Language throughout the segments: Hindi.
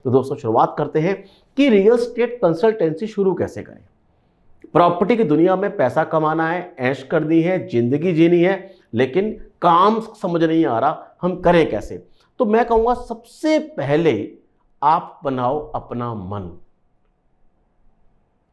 तो दोस्तों शुरुआत करते हैं कि रियल एस्टेट कंसल्टेंसी शुरू कैसे करें। प्रॉपर्टी की दुनिया में पैसा कमाना है, ऐश करनी है, जिंदगी जीनी है, लेकिन काम समझ नहीं आ रहा हम करें कैसे। तो मैं कहूंगा सबसे पहले आप बनाओ अपना मन।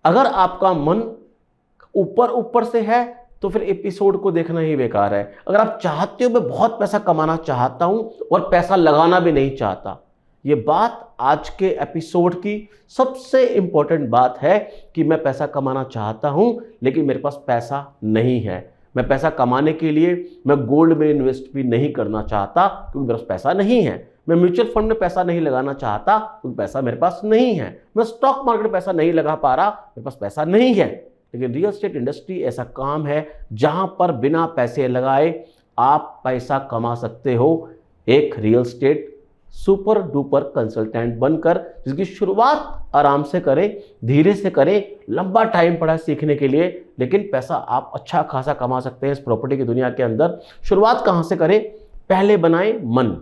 अगर आपका मन ऊपर ऊपर से है तो फिर एपिसोड को देखना ही बेकार है। अगर आप चाहते हो मैं बहुत पैसा कमाना चाहता हूं और पैसा लगाना भी नहीं चाहता, ये बात आज के एपिसोड की सबसे इंपॉर्टेंट बात है कि मैं पैसा कमाना चाहता हूं लेकिन मेरे पास पैसा नहीं है। मैं पैसा कमाने के लिए मैं गोल्ड में इन्वेस्ट भी नहीं करना चाहता क्योंकि मेरे पास पैसा नहीं है। मैं म्यूचुअल फंड में पैसा नहीं लगाना चाहता क्योंकि पैसा मेरे पास नहीं है। मैं स्टॉक मार्केट में पैसा नहीं लगा पा रहा, मेरे पास पैसा नहीं है। लेकिन रियल एस्टेट इंडस्ट्री ऐसा काम है जहां पर बिना पैसे लगाए आप पैसा कमा सकते हो, एक real estate super duper consultant बनकर, जिसकी शुरुआत आराम से करें, धीरे से करें, लंबा टाइम पड़ा सीखने के लिए, लेकिन पैसा आप अच्छा खासा कमा सकते हैं इस प्रॉपर्टी की दुनिया के अंदर। शुरुआत कहां से करें? पहले बनाएं मन।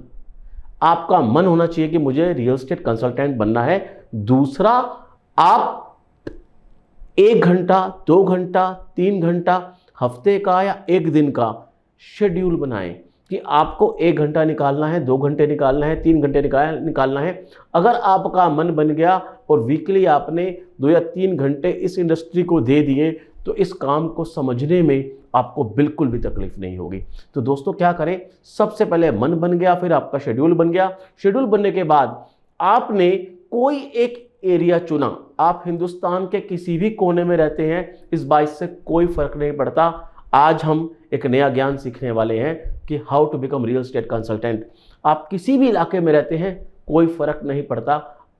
आपका मन होना चाहिए कि मुझे रियल एस्टेट कंसल्टेंट बनना है। दूसरा, आप 1 घंटा, 2 घंटा, 3 घंटा, हफ्ते का या 1 दिन का शेड्यूल बनाएं कि आपको 1 घंटा निकालना है, 2 घंटे निकालना है, 3 घंटे निकालना है। अगर आपका मन बन गया और वीकली आपने 2 या 3 घंटे इस इंडस्ट्री को दे दिए तो इस काम को समझने में आपको बिल्कुल भी तकलीफ नहीं होगी। तो दोस्तों क्या करें? सबसे पहले मन बन गया, फिर आपका शेड्यूल बन गया। शेड्यूल बनने के बाद आपने कोई एक एरिया चुना। आप हिंदुस्तान के किसी भी कोने में रहते हैं, इस बात से कोई फर्क नहीं पड़ता। आज हम एक नया ज्ञान सीखने वाले हैं कि how to become real estate consultant. आप किसी भी इलाके में रहते हैं, कोई फर्क नहीं पड़ता,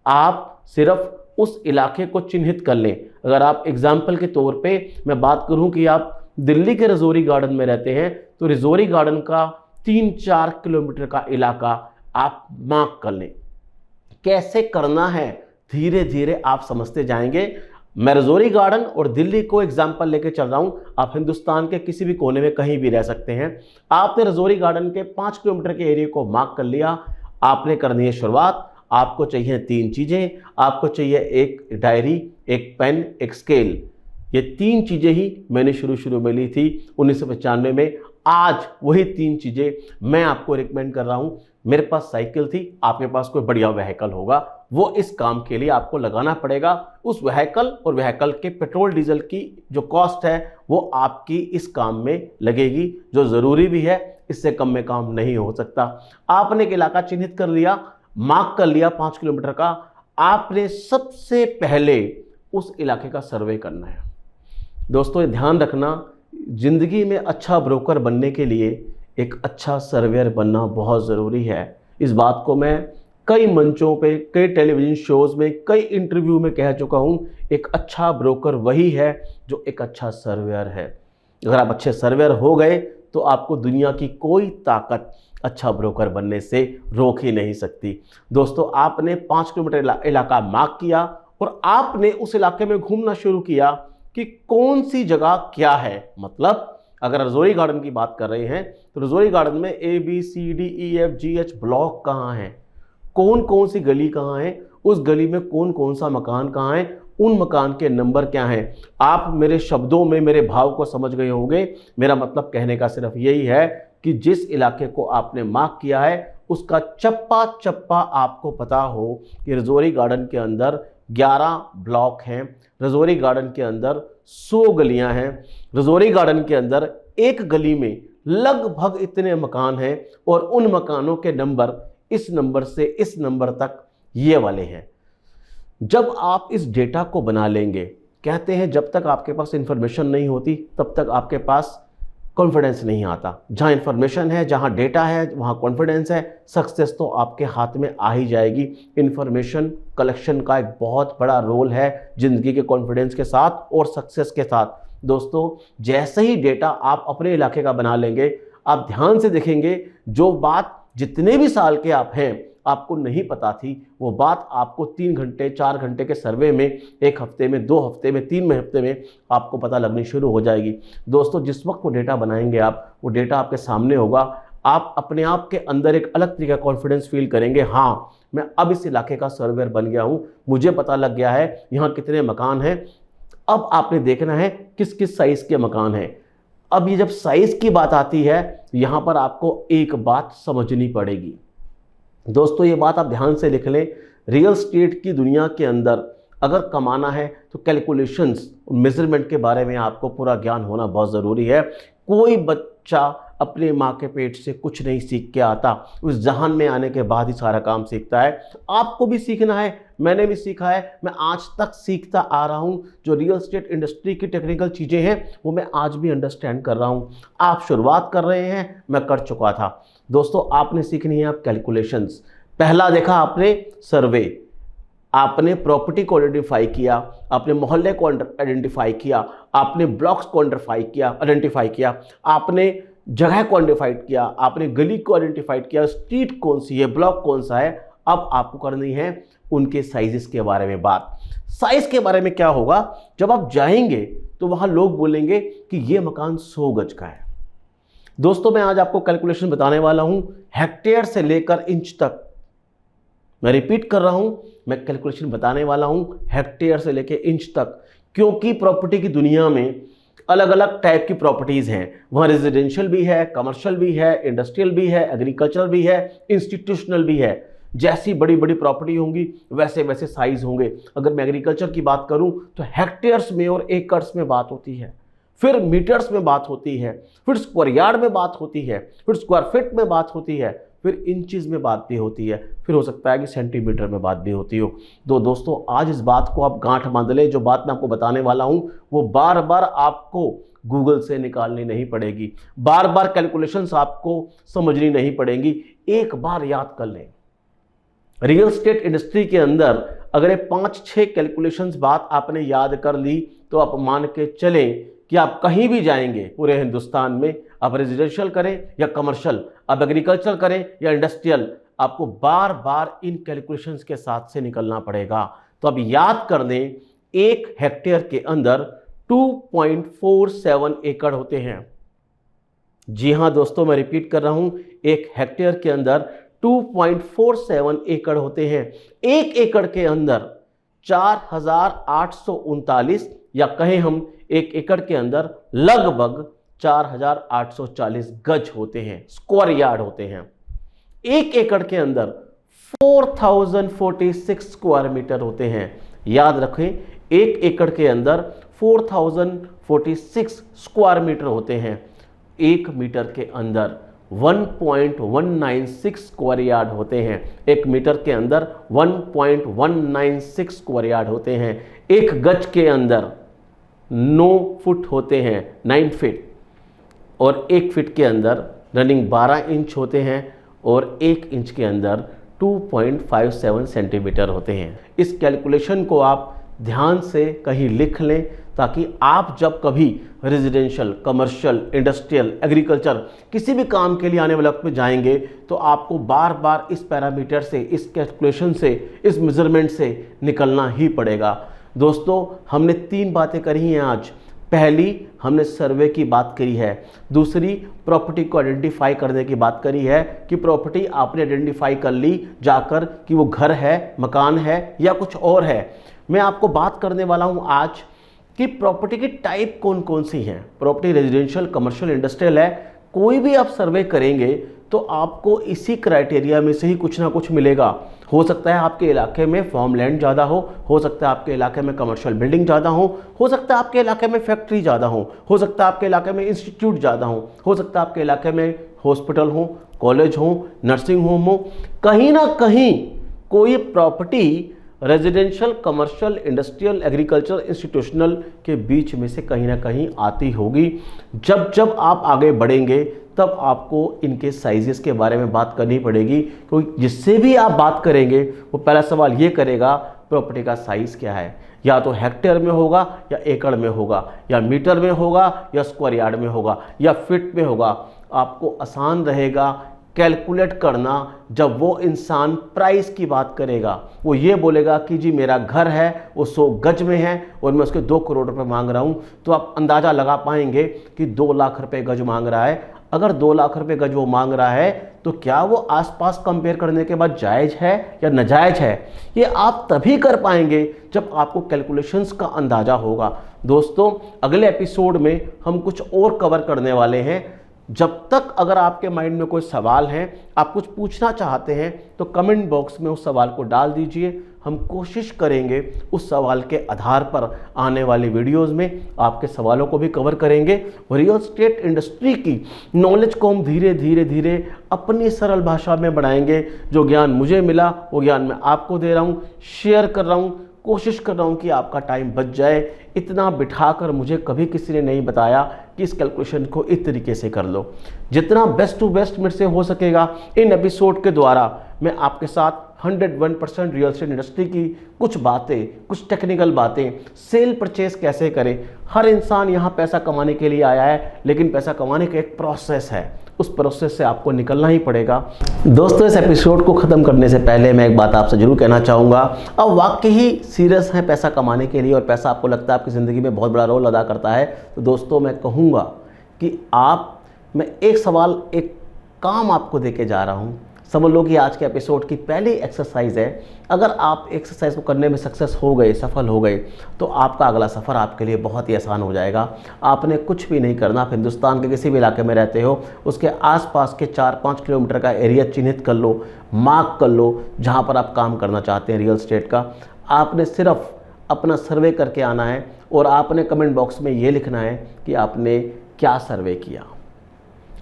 आप सिर्फ उस इलाके को चिन्हित कर लें। अगर आप एग्जाम्पल के तौर पे मैं बात करूं कि आप दिल्ली के रजौरी गार्डन में रहते हैं तो रजौरी गार्डन का 3-4 किलोमीटर का इलाका आप मार्क कर लें। कैसे करना है धीरे धीरे आप समझते जाएंगे। मैं रजौरी गार्डन और दिल्ली को एग्जाम्पल लेके चल रहा हूं। आप हिंदुस्तान के किसी भी कोने में कहीं भी रह सकते हैं। आपने रजौरी गार्डन के 5 किलोमीटर के एरिया को मार्क कर लिया। आपने करनी है शुरुआत। आपको चाहिए 3 चीजें। आपको चाहिए एक डायरी, एक पेन, एक स्केल। ये 3 चीजें ही मैंने शुरू में ली थी 1995 में। आज वही 3 चीजें मैं आपको रिकमेंड कर रहा हूं। मेरे पास साइकिल थी, आपके पास कोई बढ़िया व्हीकल होगा, वो इस काम के लिए आपको लगाना पड़ेगा। उस व्हीकल और व्हीकल के पेट्रोल डीजल की जो कॉस्ट है वो आपकी इस काम में लगेगी, जो ज़रूरी भी है। इससे कम में काम नहीं हो सकता। आपने एक इलाका चिन्हित कर लिया, मार्क कर लिया 5 किलोमीटर का। आपने सबसे पहले उस इलाके का सर्वे करना है। दोस्तों ये ध्यान रखना, जिंदगी में अच्छा ब्रोकर बनने के लिए एक अच्छा सर्वेयर बनना बहुत ज़रूरी है। इस बात को मैं कई मंचों पे, कई टेलीविज़न शोज़ में, कई इंटरव्यू में कह चुका हूँ। एक अच्छा ब्रोकर वही है जो एक अच्छा सर्वेयर है। अगर आप अच्छे सर्वेयर हो गए तो आपको दुनिया की कोई ताकत अच्छा ब्रोकर बनने से रोक ही नहीं सकती। दोस्तों आपने 5 किलोमीटर इलाका मार्क किया और आपने उस इलाके में घूमना शुरू किया कि कौन सी जगह क्या है। मतलब अगर रजौरी गार्डन की बात कर रहे हैं तो रजौरी गार्डन में ABCDEFGH ब्लॉक कहाँ हैं, कौन कौन सी गली कहाँ है, उस गली में कौन कौन सा मकान कहाँ है, उन मकान के नंबर क्या हैं। आप मेरे शब्दों में मेरे भाव को समझ गए होंगे। मेरा मतलब कहने का सिर्फ यही है कि जिस इलाके को आपने मार्क किया है उसका चप्पा चप्पा आपको पता हो कि रजौरी गार्डन के अंदर 11 ब्लॉक हैं, रजौरी गार्डन के अंदर 100 गलियां हैं, रजौरी गार्डन के अंदर एक गली में लगभग इतने मकान हैं और उन मकानों के नंबर इस नंबर से इस नंबर तक ये वाले हैं। जब आप इस डेटा को बना लेंगे, कहते हैं जब तक आपके पास इंफॉर्मेशन नहीं होती तब तक आपके पास कॉन्फिडेंस नहीं आता। जहाँ इंफॉर्मेशन है, जहाँ डेटा है, वहाँ कॉन्फिडेंस है। सक्सेस तो आपके हाथ में आ ही जाएगी। इंफॉर्मेशन कलेक्शन का एक बहुत बड़ा रोल है ज़िंदगी के कॉन्फिडेंस के साथ और सक्सेस के साथ। दोस्तों जैसे ही डेटा आप अपने इलाके का बना लेंगे, आप ध्यान से देखेंगे, जो बात जितने भी साल के आप हैं आपको नहीं पता थी, वो बात आपको 3 घंटे 4 घंटे के सर्वे में, 1 हफ्ते में, 2 हफ्ते में, 3 हफ्ते में आपको पता लगनी शुरू हो जाएगी। दोस्तों जिस वक्त वो डेटा बनाएंगे आप, वो डेटा आपके सामने होगा। आप अपने आप के अंदर एक अलग तरीके का कॉन्फिडेंस फील करेंगे। हाँ, मैं अब इस इलाके का सर्वेयर बन गया हूँ, मुझे पता लग गया है यहाँ कितने मकान हैं। अब आपने देखना है किस किस साइज के मकान हैं। अब ये जब साइज की बात आती है, यहाँ पर आपको एक बात समझनी पड़ेगी दोस्तों, ये बात आप ध्यान से लिख लें। रियल स्टेट की दुनिया के अंदर अगर कमाना है तो कैलकुलेशंस, मेजरमेंट के बारे में आपको पूरा ज्ञान होना बहुत ज़रूरी है। कोई बच्चा अपने माँ के पेट से कुछ नहीं सीख के आता, उस जहान में आने के बाद ही सारा काम सीखता है। आपको भी सीखना है, मैंने भी सीखा है, मैं आज तक सीखता आ रहा हूँ। जो रियल एस्टेट इंडस्ट्री की टेक्निकल चीज़ें हैं वो मैं आज भी अंडरस्टैंड कर रहा हूँ। आप शुरुआत कर रहे हैं, मैं कर चुका था। दोस्तों, आपने सीखनी है आप कैलकुलेशंस। पहला देखा आपने सर्वे, आपने प्रॉपर्टी को आइडेंटिफाई किया, आपने मोहल्ले को आइडेंटिफाई किया, आपने ब्लॉक्स को आइडेंटिफाई किया, आपने जगह को आइडेंटिफाइड किया, आपने गली को आइडेंटिफाइड किया, स्ट्रीट कौन सी है, ब्लॉक कौन सा है। अब आपको करनी है उनके साइजेस के बारे में बात। साइज के बारे में क्या होगा, जब आप जाएंगे तो वहां लोग बोलेंगे कि ये मकान 100 गज का है। दोस्तों, मैं आज आपको कैलकुलेशन बताने वाला हूं हेक्टेयर से लेकर इंच तक। मैं रिपीट कर रहा हूं, मैं कैलकुलेशन बताने वाला हूं हेक्टेयर से लेकर इंच तक, क्योंकि प्रॉपर्टी की दुनिया में अलग अलग टाइप की प्रॉपर्टीज़ हैं। वहाँ रेजिडेंशियल भी है, कमर्शियल भी है, इंडस्ट्रियल भी है, एग्रीकल्चरल भी है, इंस्टीट्यूशनल भी है। जैसी बड़ी बड़ी प्रॉपर्टी होंगी वैसे वैसे साइज होंगे। अगर मैं एग्रीकल्चर की बात करूं तो हेक्टेयर्स में और एकर्स में बात होती है, फिर मीटर्स में बात होती है, फिर स्क्वायर यार्ड में बात होती है, फिर स्क्वायर फीट में बात होती है, फिर इंचेस में बात भी होती है, फिर हो सकता है कि सेंटीमीटर में बात भी होती हो। तो दोस्तों, आज इस बात को आप गांठ बांध लें, जो बात मैं आपको बताने वाला हूं वो बार बार आपको गूगल से निकालनी नहीं पड़ेगी, बार बार कैलकुलेशंस आपको समझनी नहीं पड़ेंगी। एक बार याद कर लें, रियल एस्टेट इंडस्ट्री के अंदर अगर ये 5-6 कैलकुलेशंस बात आपने याद कर ली तो आप मान के चलें कि आप कहीं भी जाएंगे पूरे हिंदुस्तान में, आप रेजिडेंशियल करें या कमर्शियल, आप एग्रीकल्चर करें या इंडस्ट्रियल, आपको बार बार इन कैलकुलेशंस के साथ से निकलना पड़ेगा। तो अब याद कर लें, 1 हेक्टेयर के अंदर 2.47 एकड़ होते हैं। जी हाँ दोस्तों, मैं रिपीट कर रहा हूं, 1 हेक्टेयर के अंदर 2.47 एकड़ होते हैं। 1 एकड़ के अंदर 4839, या कहें हम 1 एकड़ के अंदर लगभग 4840 गज होते हैं, स्क्वायर यार्ड होते हैं। 1 एकड़ के अंदर 4046 स्क्वायर मीटर होते हैं। याद रखें, 1 एकड़ के अंदर 4046 स्क्वायर मीटर होते हैं। 1 मीटर के अंदर 1.196 स्क्वायर यार्ड होते हैं। 1 मीटर के अंदर 1.196 स्क्वायर यार्ड होते हैं। 1 गज के अंदर 9 फुट होते हैं, 9 फीट, और 1 फीट के अंदर रनिंग 12 इंच होते हैं, और 1 इंच के अंदर 2.57 सेंटीमीटर होते हैं। इस कैलकुलेशन को आप ध्यान से कहीं लिख लें, ताकि आप जब कभी रेजिडेंशियल, कमर्शियल, इंडस्ट्रियल, एग्रीकल्चर किसी भी काम के लिए आने वाले वक्त में जाएंगे तो आपको बार बार इस पैरामीटर से, इस कैलकुलेशन से, इस मेजरमेंट से निकलना ही पड़ेगा। दोस्तों, हमने 3 बातें करी हैं आज। पहली, हमने सर्वे की बात करी है। दूसरी, प्रॉपर्टी को आइडेंटिफाई करने की बात करी है कि प्रॉपर्टी आपने आइडेंटिफाई कर ली जाकर कि वो घर है, मकान है या कुछ और है। मैं आपको बात करने वाला हूं आज कि प्रॉपर्टी की टाइप कौन कौन सी हैं। प्रॉपर्टी रेजिडेंशियल, कमर्शियल, इंडस्ट्रियल है। कोई भी आप सर्वे करेंगे तो आपको इसी क्राइटेरिया में से ही कुछ ना कुछ मिलेगा। हो सकता है आपके इलाके में फार्म लैंड ज़्यादा हो सकता है आपके इलाके में कमर्शियल बिल्डिंग ज़्यादा हो सकता है आपके इलाके में फैक्ट्री ज़्यादा हो सकता है आपके इलाके में इंस्टीट्यूट ज़्यादा हो सकता है आपके इलाके में हॉस्पिटल हो, कॉलेज हो, नर्सिंग होम हो। कहीं ना कहीं कोई property residential, commercial, industrial, agriculture, institutional के बीच में से कहीं ना कहीं आती होगी। जब जब आप आगे बढ़ेंगे तब आपको इनके साइजेस के बारे में बात करनी पड़ेगी, क्योंकि जिससे भी आप बात करेंगे वो पहला सवाल ये करेगा प्रॉपर्टी का साइज़ क्या है। या तो हेक्टेयर में होगा, या एकड़ में होगा, या मीटर में होगा, या स्क्वायर यार्ड में होगा, या फीट में होगा। आपको आसान रहेगा कैलकुलेट करना जब वो इंसान प्राइस की बात करेगा। वो ये बोलेगा कि जी मेरा घर है वो 100 गज में है और मैं उसके 2 करोड़ रुपए मांग रहा हूँ, तो आप अंदाज़ा लगा पाएंगे कि 2 लाख रुपए गज मांग रहा है। अगर 2 लाख रुपए गज वो मांग रहा है तो क्या वो आसपास कंपेयर करने के बाद जायज़ है या नाजायज़ है, ये आप तभी कर पाएंगे जब आपको कैलकुलेशंस का अंदाज़ा होगा। दोस्तों अगले एपिसोड में हम कुछ और कवर करने वाले हैं। जब तक अगर आपके माइंड में कोई सवाल है, आप कुछ पूछना चाहते हैं, तो कमेंट बॉक्स में उस सवाल को डाल दीजिए। हम कोशिश करेंगे उस सवाल के आधार पर आने वाली वीडियोस में आपके सवालों को भी कवर करेंगे और रियल एस्टेट इंडस्ट्री की नॉलेज को हम धीरे धीरे अपनी सरल भाषा में बढ़ाएंगे। जो ज्ञान मुझे मिला वो ज्ञान मैं आपको दे रहा हूँ, शेयर कर रहा हूँ, कोशिश कर रहा हूँ कि आपका टाइम बच जाए। इतना बिठाकर मुझे कभी किसी ने नहीं बताया कि इस कैलकुलेशन को इस तरीके से कर लो। जितना बेस्ट टू बेस्ट मेरे से हो सकेगा इन एपिसोड के द्वारा मैं आपके साथ 101% रियल एस्टेट इंडस्ट्री की कुछ बातें, कुछ टेक्निकल बातें, सेल परचेस कैसे करें। हर इंसान यहाँ पैसा कमाने के लिए आया है, लेकिन पैसा कमाने का एक प्रोसेस है, उस प्रोसेस से आपको निकलना ही पड़ेगा। दोस्तों इस एपिसोड को ख़त्म करने से पहले मैं एक बात आपसे ज़रूर कहना चाहूँगा। अब वाकई ही सीरियस है पैसा कमाने के लिए और पैसा आपको लगता है आपकी ज़िंदगी में बहुत बड़ा रोल अदा करता है, तो दोस्तों मैं कहूँगा कि मैं एक सवाल, एक काम आपको दे के जा रहा हूँ। समझ लो कि आज के एपिसोड की पहली एक्सरसाइज है। अगर आप एक्सरसाइज को करने में सक्सेस हो गए, सफल हो गए, तो आपका अगला सफ़र आपके लिए बहुत ही आसान हो जाएगा। आपने कुछ भी नहीं करना। आप हिंदुस्तान के किसी भी इलाके में रहते हो, उसके आसपास के 4-5 किलोमीटर का एरिया चिन्हित कर लो, मार्क कर लो, जहाँ पर आप काम करना चाहते हैं रियल एस्टेट का। आपने सिर्फ अपना सर्वे करके आना है और आपने कमेंट बॉक्स में ये लिखना है कि आपने क्या सर्वे किया,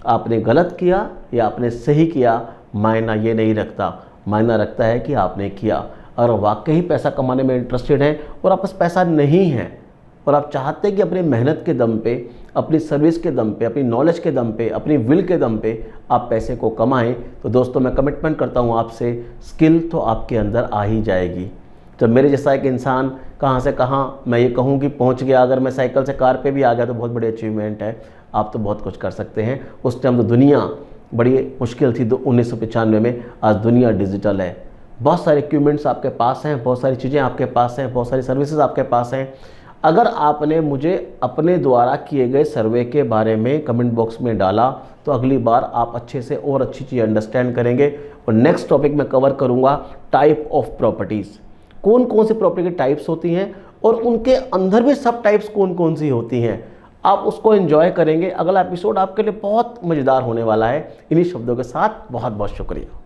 आपने गलत किया या आपने सही किया। मायना ये नहीं रखता, मायना रखता है कि आपने किया। और वाकई पैसा कमाने में इंटरेस्टेड हैं और आपके पास पैसा नहीं है और आप चाहते हैं कि अपनी मेहनत के दम पे, अपनी सर्विस के दम पे, अपनी नॉलेज के दम पे, अपनी विल के दम पे आप पैसे को कमाएं, तो दोस्तों मैं कमिटमेंट करता हूं आपसे, स्किल तो आपके अंदर आ ही जाएगी। जब मेरे जैसा एक इंसान कहाँ से कहाँ, मैं ये कहूँ कि पहुँच गया, अगर मैं साइकिल से कार पे भी आ गया तो बहुत बड़ी अचीवमेंट है। आप तो बहुत कुछ कर सकते हैं। उस टाइम तो दुनिया बड़ी मुश्किल थी 1995 में, आज दुनिया डिजिटल है। बहुत सारे इक्विपमेंट्स आपके पास हैं, बहुत सारी चीज़ें आपके पास हैं, बहुत सारी सर्विसेज आपके पास हैं। अगर आपने मुझे अपने द्वारा किए गए सर्वे के बारे में कमेंट बॉक्स में डाला तो अगली बार आप अच्छे से और अच्छी चीज़ अंडरस्टैंड करेंगे। और नेक्स्ट टॉपिक में कवर करूँगा टाइप ऑफ प्रॉपर्टीज़, कौन कौन सी प्रॉपर्टी की टाइप्स होती हैं और उनके अंदर भी सब टाइप्स कौन कौन सी होती हैं। आप उसको एंजॉय करेंगे। अगला एपिसोड आपके लिए बहुत मज़ेदार होने वाला है। इन्हीं शब्दों के साथ बहुत बहुत शुक्रिया।